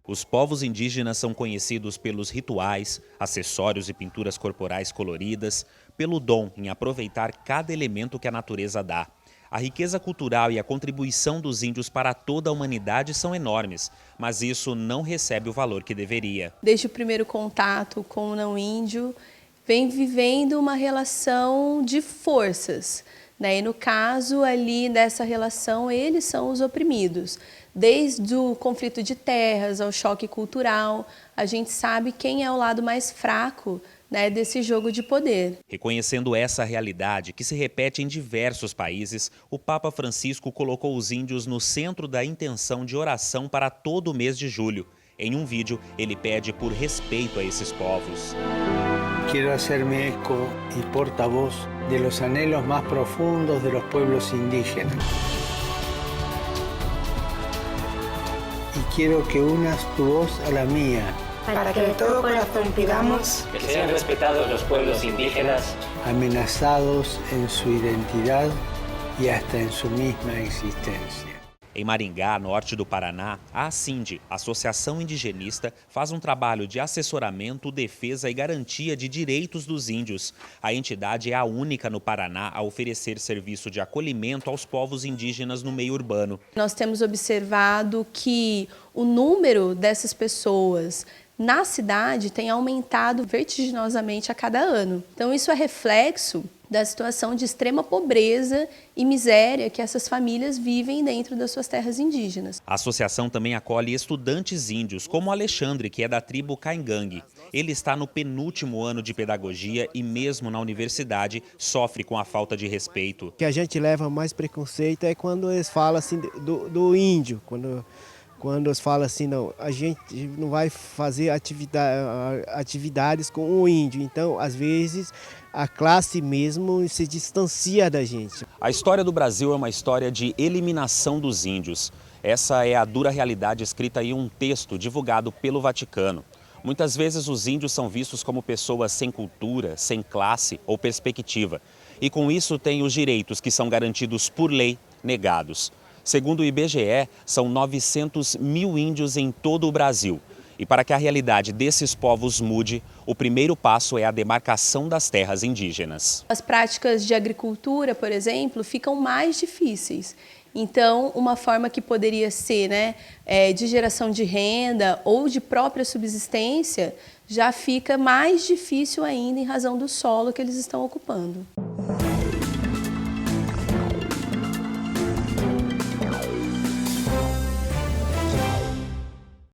Os povos indígenas são conhecidos pelos rituais, acessórios e pinturas corporais coloridas, pelo dom em aproveitar cada elemento que a natureza dá. A riqueza cultural e a contribuição dos índios para toda a humanidade são enormes, mas isso não recebe o valor que deveria. Desde o primeiro contato com o não-índio, vem vivendo uma relação de forças, né? E no caso ali dessa relação, eles são os oprimidos. Desde o conflito de terras ao choque cultural, a gente sabe quem é o lado mais fraco, né, desse jogo de poder. Reconhecendo essa realidade, que se repete em diversos países, o Papa Francisco colocou os índios no centro da intenção de oração para todo o mês de julho. Em um vídeo, ele pede por respeito a esses povos. Quiero hacerme eco y portavoz de los anhelos más profundos de los pueblos indígenas. Y quiero que unas tu voz a la mía. Para que de todo corazón pidamos que sean respetados los pueblos indígenas, amenazados en su identidad y hasta en su misma existencia. Em Maringá, norte do Paraná, a ACINDE, Associação Indigenista, faz um trabalho de assessoramento, defesa e garantia de direitos dos índios. A entidade é a única no Paraná a oferecer serviço de acolhimento aos povos indígenas no meio urbano. Nós temos observado que o número dessas pessoas na cidade tem aumentado vertiginosamente a cada ano. Então isso é reflexo da situação de extrema pobreza e miséria que essas famílias vivem dentro das suas terras indígenas. A associação também acolhe estudantes índios, como o Alexandre, que é da tribo Caingangue. Ele está no penúltimo ano de pedagogia e mesmo na universidade sofre com a falta de respeito. O que a gente leva mais preconceito é quando eles falam assim do índio, quando eles falam assim, não, a gente não vai fazer atividades com o índio. Então, às vezes, a classe mesmo se distancia da gente. A história do Brasil é uma história de eliminação dos índios. Essa é a dura realidade escrita em um texto divulgado pelo Vaticano. Muitas vezes os índios são vistos como pessoas sem cultura, sem classe ou perspectiva. E com isso têm os direitos que são garantidos por lei negados. Segundo o IBGE, são 900 mil índios em todo o Brasil. E para que a realidade desses povos mude, o primeiro passo é a demarcação das terras indígenas. As práticas de agricultura, por exemplo, ficam mais difíceis. Então, uma forma que poderia ser, de geração de renda ou de própria subsistência, já fica mais difícil ainda em razão do solo que eles estão ocupando.